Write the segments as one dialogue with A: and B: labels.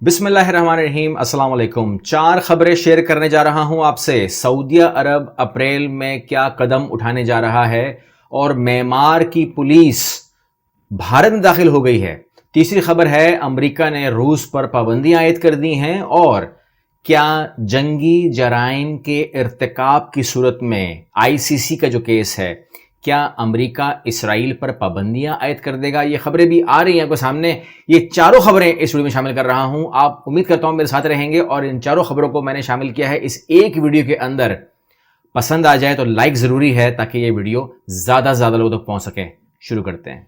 A: بسم اللہ الرحمن الرحیم۔ السلام علیکم۔ 4 خبریں شیئر کرنے جا رہا ہوں آپ سے۔ سعودیہ عرب اپریل میں کیا قدم اٹھانے جا رہا ہے اور میانمار کی پولیس بھارت میں داخل ہو گئی ہے۔ تیسری خبر ہے امریکہ نے روس پر پابندیاں عائد کر دی ہیں، اور کیا جنگی جرائم کے ارتکاب کی صورت میں ICC کا جو کیس ہے، کیا امریکہ اسرائیل پر پابندیاں عائد کر دے گا؟ یہ خبریں بھی آ رہی ہیں آپ کے سامنے۔ یہ چاروں خبریں اس ویڈیو میں شامل کر رہا ہوں۔ آپ امید کرتا ہوں میرے ساتھ رہیں گے، اور ان چاروں خبروں کو میں نے شامل کیا ہے اس ایک ویڈیو کے اندر۔ پسند آ جائے تو لائک ضروری ہے تاکہ یہ ویڈیو زیادہ سے زیادہ لوگوں تک پہنچ سکے۔ شروع کرتے ہیں۔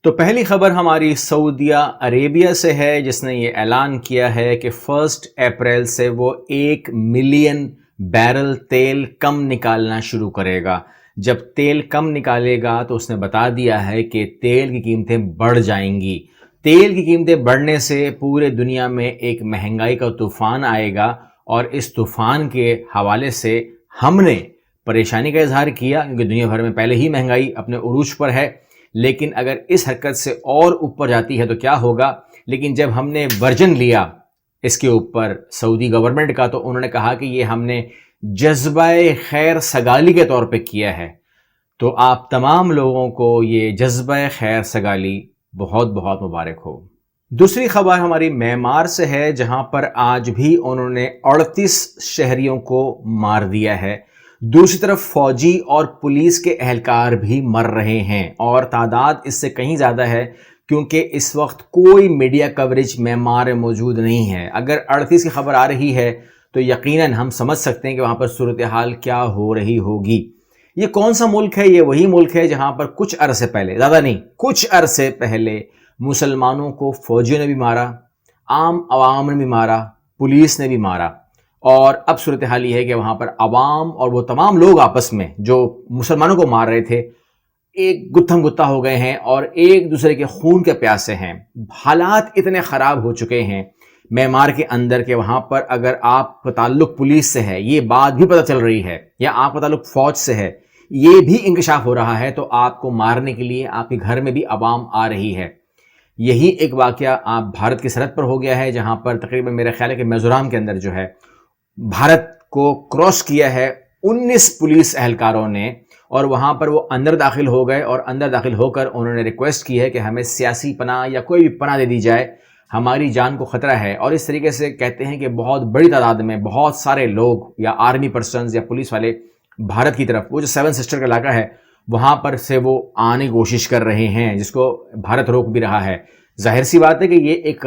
A: تو پہلی خبر ہماری سعودیہ عربیہ سے ہے، جس نے یہ اعلان کیا ہے کہ 1 اپریل سے وہ 1 ملین بیرل تیل کم نکالنا شروع کرے گا۔ جب تیل کم نکالے گا تو اس نے بتا دیا ہے کہ تیل کی قیمتیں بڑھ جائیں گی۔ تیل کی قیمتیں بڑھنے سے پورے دنیا میں ایک مہنگائی کا طوفان آئے گا، اور اس طوفان کے حوالے سے ہم نے پریشانی کا اظہار کیا، کیونکہ دنیا بھر میں پہلے ہی مہنگائی اپنے عروج پر ہے، لیکن اگر اس حرکت سے اور اوپر جاتی ہے تو کیا ہوگا۔ لیکن جب ہم نے ورژن لیا اس کے اوپر سعودی گورنمنٹ کا، تو انہوں نے کہا کہ یہ ہم نے جذبہ خیر سگالی کے طور پہ کیا ہے۔ تو آپ تمام لوگوں کو یہ جذبہ خیر سگالی بہت بہت مبارک ہو۔ دوسری خبر ہماری میانمار سے ہے، جہاں پر آج بھی انہوں نے 38 شہریوں کو مار دیا ہے۔ دوسری طرف فوجی اور پولیس کے اہلکار بھی مر رہے ہیں، اور تعداد اس سے کہیں زیادہ ہے، کیونکہ اس وقت کوئی میڈیا کوریج میانمار میں موجود نہیں ہے۔ اگر 38 کی خبر آ رہی ہے تو یقیناً ہم سمجھ سکتے ہیں کہ وہاں پر صورتحال کیا ہو رہی ہوگی۔ یہ کون سا ملک ہے؟ یہ وہی ملک ہے جہاں پر کچھ عرصے پہلے، زیادہ نہیں، کچھ عرصے پہلے مسلمانوں کو فوجیوں نے بھی مارا، عام عوام نے بھی مارا، پولیس نے بھی مارا، اور اب صورتحال یہ ہے کہ وہاں پر عوام اور وہ تمام لوگ آپس میں جو مسلمانوں کو مار رہے تھے ایک گتھم گتھا ہو گئے ہیں، اور ایک دوسرے کے خون کے پیاسے ہیں۔ حالات اتنے خراب ہو چکے ہیں میانمار کے اندر کہ وہاں پر اگر آپ کا تعلق پولیس سے ہے، یہ بات بھی پتہ چل رہی ہے، یا آپ کا تعلق فوج سے ہے، یہ بھی انکشاف ہو رہا ہے، تو آپ کو مارنے کے لیے آپ کے گھر میں بھی عوام آ رہی ہے۔ یہی ایک واقعہ آپ بھارت کی سرحد پر ہو گیا ہے، جہاں پر تقریباً میرا خیال ہے کہ میزورام کے اندر جو ہے بھارت کو کراس کیا ہے 19 پولیس اہلکاروں نے، اور وہاں پر وہ اندر داخل ہو گئے، اور اندر داخل ہو کر انہوں نے ریکویسٹ کی ہے کہ ہمیں سیاسی پناہ یا کوئی بھی پناہ دے دی جائے، ہماری جان کو خطرہ ہے۔ اور اس طریقے سے کہتے ہیں کہ بہت بڑی تعداد میں بہت سارے لوگ یا آرمی پرسنز یا پولیس والے بھارت کی طرف، وہ جو 7 سسٹر کا علاقہ ہے وہاں پر سے وہ آنے کی کوشش کر رہے ہیں، جس کو بھارت روک بھی رہا ہے۔ ظاہر سی بات ہے کہ یہ ایک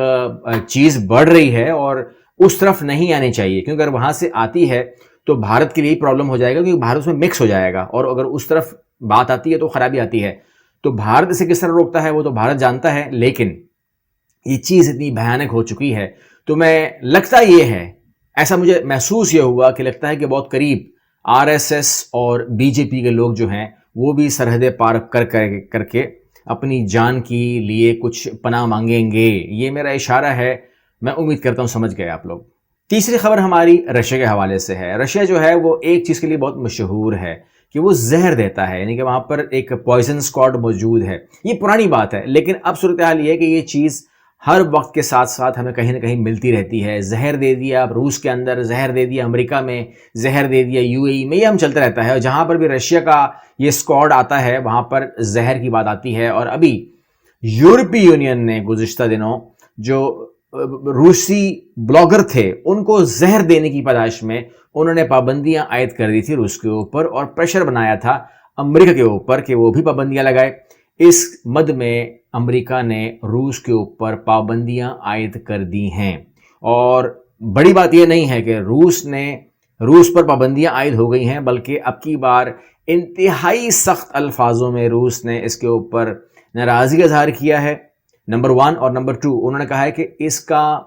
A: چیز بڑھ رہی ہے، اور اس طرف نہیں آنی چاہیے، کیونکہ اگر وہاں سے آتی ہے تو بھارت کے لیے پرابلم ہو جائے گا، کیونکہ بھارت اس میں مکس ہو جائے گا، اور اگر اس طرف بات آتی ہے تو خرابی آتی ہے۔ تو بھارت اسے کس طرح روکتا ہے وہ تو بھارت جانتا ہے، لیکن یہ چیز اتنی بھیانک ہو چکی ہے، تو میں لگتا یہ ہے، ایسا مجھے محسوس یہ ہوا کہ لگتا ہے کہ بہت قریب RSS اور BJP کے لوگ جو ہیں وہ بھی سرحدیں پار کر کے اپنی جان کے لیے کچھ پناہ مانگیں گے۔ یہ میرا اشارہ ہے، میں امید کرتا ہوں سمجھ گئے آپ لوگ۔ تیسری خبر ہماری رشیا کے حوالے سے ہے۔ رشیا جو ہے وہ ایک چیز کے لیے بہت مشہور ہے کہ وہ زہر دیتا ہے، یعنی کہ وہاں پر ایک پوائزن اسکواڈ موجود ہے۔ یہ پرانی بات ہے، لیکن اب صورتحال یہ ہے کہ یہ چیز ہر وقت کے ساتھ ساتھ ہمیں کہیں نہ کہیں ملتی رہتی ہے۔ زہر دے دیا روس کے اندر، زہر دے دیا امریکہ میں، زہر دے دیا UAE میں، یہ ہم چلتا رہتا ہے، اور جہاں پر بھی رشیا کا یہ اسکواڈ آتا ہے وہاں پر زہر کی بات آتی ہے۔ اور ابھی یورپی یونین نے گزشتہ دنوں جو روسی بلاگر تھے ان کو زہر دینے کی پاداش میں انہوں نے پابندیاں عائد کر دی تھی روس کے اوپر، اور پریشر بنایا تھا امریکہ کے اوپر کہ وہ بھی پابندیاں لگائے۔ اس مد میں امریکہ نے روس کے اوپر پابندیاں عائد کر دی ہیں، اور بڑی بات یہ نہیں ہے کہ روس پر پابندیاں عائد ہو گئی ہیں، بلکہ اب کی بار انتہائی سخت الفاظوں میں روس نے اس کے اوپر ناراضگی کا اظہار کیا ہے، نمبر 1، اور نمبر 2 انہوں نے کہا ہے کہ اس کا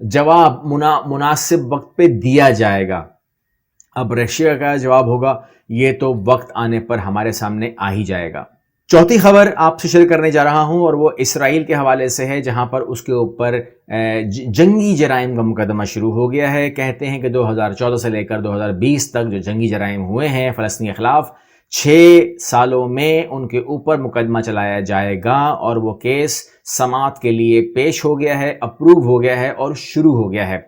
A: جواب مناسب وقت پہ دیا جائے گا۔ اب رشیا کا جواب ہوگا یہ تو وقت آنے پر ہمارے سامنے آ ہی جائے گا۔ چوتھی خبر آپ سے شیئر کرنے جا رہا ہوں، اور وہ اسرائیل کے حوالے سے ہے، جہاں پر اس کے اوپر جنگی جرائم کا مقدمہ شروع ہو گیا ہے۔ کہتے ہیں کہ 2014 سے لے کر 2020 تک جو جنگی جرائم ہوئے ہیں فلسطین کے خلاف، 6 سالوں میں ان کے اوپر مقدمہ چلایا جائے گا اور وہ کیس سماعت کے لیے پیش ہو گیا ہے، اپروو ہو گیا ہے اور شروع ہو گیا ہے۔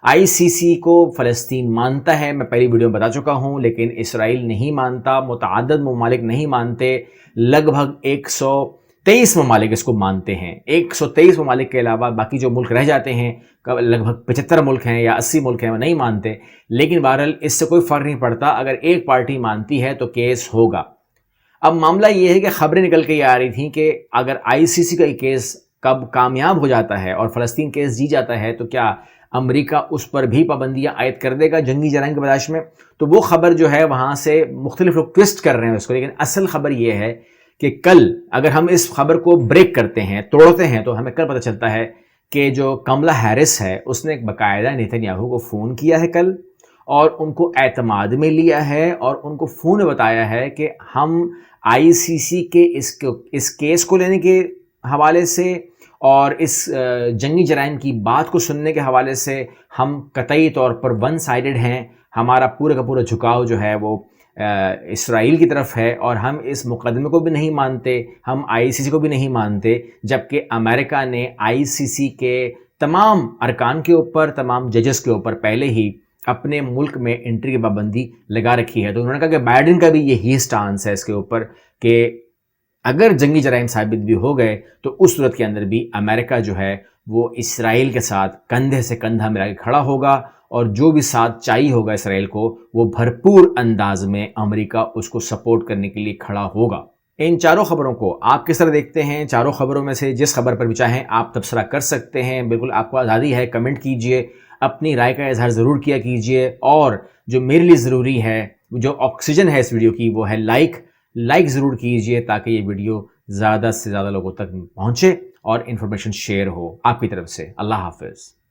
A: آئی سی سی کو فلسطین مانتا ہے، میں پہلی ویڈیو میں بتا چکا ہوں، لیکن اسرائیل نہیں مانتا، متعدد ممالک نہیں مانتے، لگ بھگ 123 ممالک اس کو مانتے ہیں۔ 123 ممالک کے علاوہ باقی جو ملک رہ جاتے ہیں، لگ بھگ 75 ملک ہیں یا 80 ملک ہیں، وہ نہیں مانتے، لیکن بہرحال اس سے کوئی فرق نہیں پڑتا، اگر ایک پارٹی مانتی ہے تو کیس ہوگا۔ اب معاملہ یہ ہے کہ خبریں نکل کے یہ آ رہی تھیں کہ اگر آئی سی سی کا یہ کیس کب کامیاب ہو جاتا ہے اور فلسطین کیس جی جاتا ہے تو کیا امریکہ اس پر بھی پابندیاں عائد کر دے گا جنگی جرائم کی بداعش میں؟ تو وہ خبر جو ہے وہاں سے مختلف لوگ ٹوسٹ کر رہے ہیں اس کو، لیکن اصل خبر یہ ہے کہ کل اگر ہم اس خبر کو بریک کرتے ہیں، توڑتے ہیں، تو ہمیں کل پتہ چلتا ہے کہ جو کملا ہیرس ہے اس نے باقاعدہ نیتن یاہو کو فون کیا ہے کل، اور ان کو اعتماد میں لیا ہے اور ان کو فون میں بتایا ہے کہ ہم آئی سی سی کے اس کیس کو لینے کے حوالے سے اور اس جنگی جرائم کی بات کو سننے کے حوالے سے ہم قطعی طور پر ون سائیڈڈ ہیں، ہمارا پورا کا پورا جھکاؤ جو ہے وہ اسرائیل کی طرف ہے، اور ہم اس مقدمے کو بھی نہیں مانتے، ہم آئی سی سی کو بھی نہیں مانتے، جبکہ امریکہ نے آئی سی سی کے تمام ارکان کے اوپر، تمام ججز کے اوپر پہلے ہی اپنے ملک میں انٹری کی پابندی لگا رکھی ہے۔ تو انہوں نے کہا کہ بائیڈن کا بھی یہی سٹانس ہے اس کے اوپر کہ اگر جنگی جرائم ثابت بھی ہو گئے تو اس صورت کے اندر بھی امریکہ جو ہے وہ اسرائیل کے ساتھ کندھے سے کندھا ملا کے کھڑا ہوگا، اور جو بھی ساتھ چاہیے ہوگا اسرائیل کو وہ بھرپور انداز میں امریکہ اس کو سپورٹ کرنے کے لیے کھڑا ہوگا۔ ان چاروں خبروں کو آپ کس طرح دیکھتے ہیں؟ چاروں خبروں میں سے جس خبر پر بھی چاہیں آپ تبصرہ کر سکتے ہیں، بالکل آپ کو آزادی ہے، کمنٹ کیجئے، اپنی رائے کا اظہار ضرور کیا کیجئے، اور جو میرے لیے ضروری ہے، جو آکسیجن ہے اس ویڈیو کی، وہ ہے لائک ضرور کیجئے تاکہ یہ ویڈیو زیادہ سے زیادہ لوگوں تک پہنچے اور انفارمیشن شیئر ہو آپ کی طرف سے۔ اللہ حافظ۔